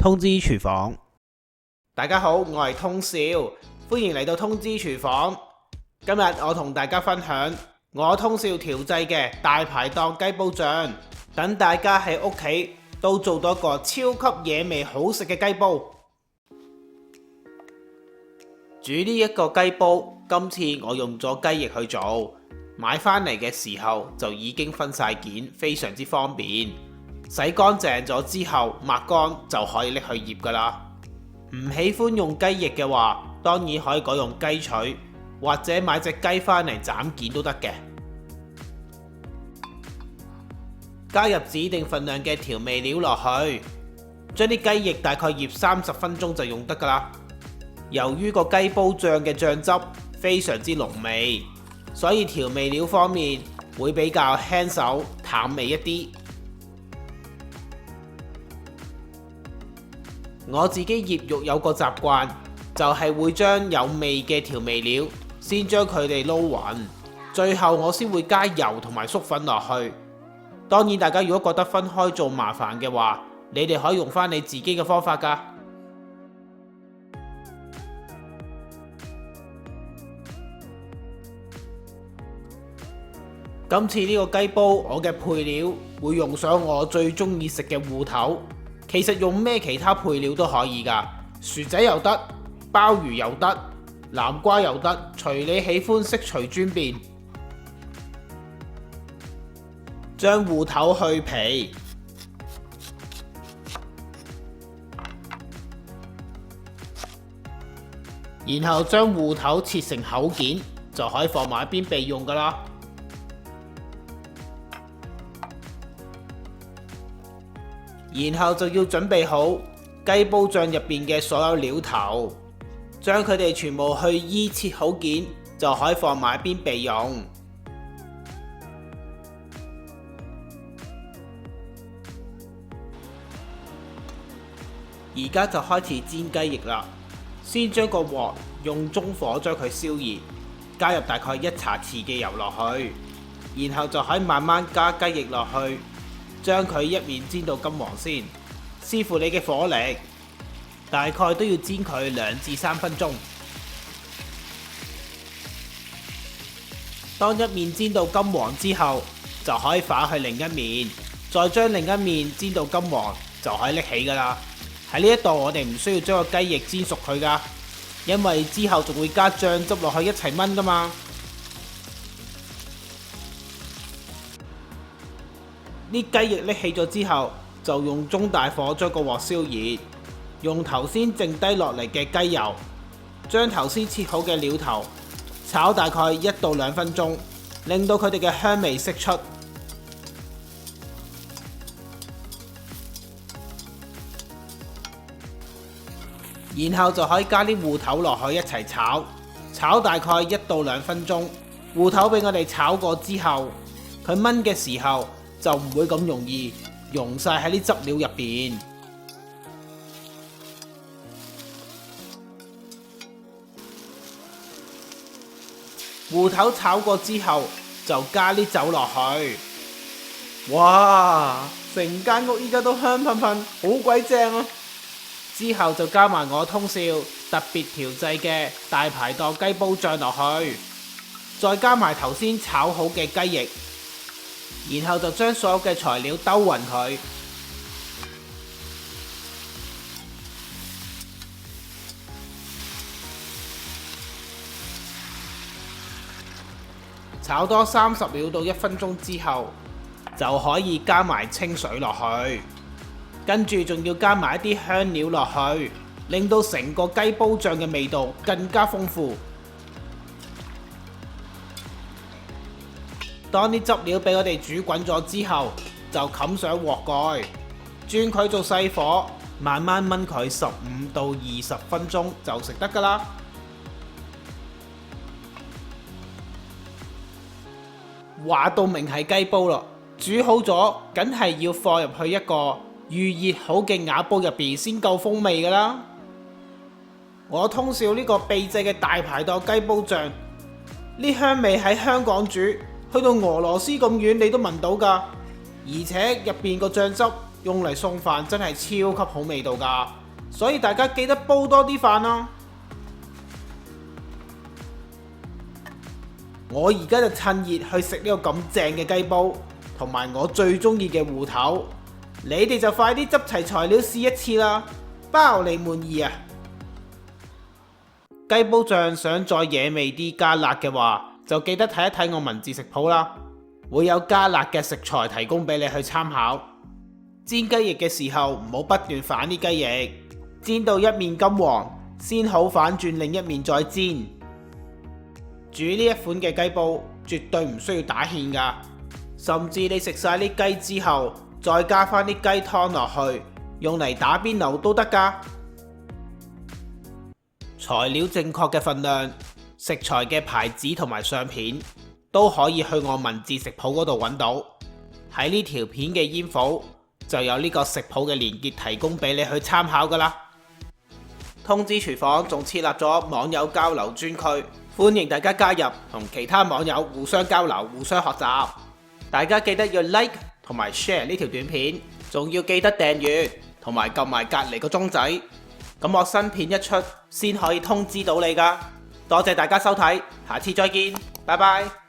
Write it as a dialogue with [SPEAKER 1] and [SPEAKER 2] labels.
[SPEAKER 1] 通知廚房。大家好，我係通少，歡迎嚟到通知廚房。今日我同大家分享我通少調製嘅大排檔雞煲醬，等大家喺屋企都做到一個超級野味好食嘅雞煲。煮呢一個雞煲，今次我用咗雞翼去做，買返嚟嘅時候就已經分晒件，非常之方便。洗乾淨咗之後抹乾就可以拎去醃㗎喇。唔喜歡用雞翼嘅話，當然可以改用雞腿，或者買隻雞返嚟斬件都得嘅。加入指定份量嘅調味料落去，將啲雞翼大概醃30分鐘就用得㗎喇。由於個雞煲醬嘅醬汁非常之濃味，所以調味料方面會比較輕手淡味一啲。我自己醃肉有個習慣，就係會將有味嘅調味料先將佢哋撈勻，最後我先會加油同埋粟粉落去。當然大家如果覺得分開做麻煩嘅話，你哋可以用返你自己嘅方法㗎。今次呢個雞煲，我嘅配料會用上我最中意食嘅芋頭。其實用咩其他配料都可以㗎，薯仔又得，鮑魚又得，南瓜又得，隨你喜歡，悉隨尊便。將芋頭去皮，然後將芋頭切成厚件，就可以放埋一邊備用㗎啦。然後就要準備好雞煲醬入邊嘅所有料頭，將佢哋全部去衣切好件，就可以放埋一邊備用。而家就開始煎雞翼啦，先將個鑊用中火將佢燒熱，加入大概1茶匙嘅油落去，然後就可以慢慢加雞翼落去。將佢一面煎到金黃先，視乎你嘅火力，大概都要煎佢2至3分鐘。當一面煎到金黃之後，就可以反去另一面，再將另一面煎到金黃，就可以拎起㗎喇。喺呢一度我哋唔需要將個雞翼煎熟佢㗎，因為之後仲會加醬汁落去一齊炆㗎嘛。啲雞翼拎起咗之後，就用中大火將個鑊燒熱，用頭先剩低落嚟嘅雞油，將頭先切好嘅料頭炒大概1到2分鐘，令到佢哋嘅香味釋出。然後就可以加啲芋頭落去一齊炒，炒大概1到2分鐘。芋頭俾我哋炒過之後，佢炆嘅時候就唔會咁容易溶晒喺啲汁料入邊。芋頭炒過之後，就加啲酒落去。哇！成間屋依家都香噴噴，好鬼正啊！之後就加埋我通少特別調製嘅大排檔雞煲醬落去，再加埋頭先炒好嘅雞翼。然後就將所有嘅材料兜勻佢，炒多30秒到1分鐘之後，就可以加埋清水落去，跟住仲要加埋一啲香料落去，令到成個雞煲醬嘅味道更加豐富。當啲汁料俾我哋煮滾咗之後，就冚上鑊蓋，轉佢做細火，慢慢炆佢15到20分鐘就食得㗎啦。話到明係雞煲咯，煮好咗，梗係要放入去一個預熱好嘅瓦煲入邊先夠風味㗎啦。我通少呢個秘製嘅大排檔雞煲醬，呢香味喺香港煮，去到俄羅斯咁遠你都聞到㗎，而且入邊個醬汁用嚟送飯真係超級好味道㗎，所以大家記得煲多啲飯啦。我而家就趁熱去食呢個咁正嘅雞煲，同埋我最中意嘅芋頭。你哋就快啲執齊材料試一次啦，包你滿意啊！雞煲醬想再惹味啲加辣嘅話，就記得睇一睇我文字食譜啦，會有加辣嘅食材提供俾你去參考。煎雞翼嘅時候唔好不斷反啲雞翼，煎到一面金黃先好反轉另一面再煎。煮呢一款嘅雞煲絕對唔需要打芡㗎，甚至你食晒啲雞之後，再加返啲雞湯落去，用嚟打邊爐都得㗎。材料正確嘅份量、食材嘅牌子同埋相片都可以去我文字食譜嗰度揾到。喺呢條片嘅煙火就有呢個食譜嘅連結提供俾你去參考㗎啦。通知廚房仲設立咗網友交流專區，歡迎大家加入，同其他網友互相交流、互相學習。大家記得要 like 同埋 share 呢條短片，仲要記得訂閱同埋撳埋隔離個鐘仔，咁我新片一出先可以通知到你㗎。多謝大家收睇，下次再見，拜拜。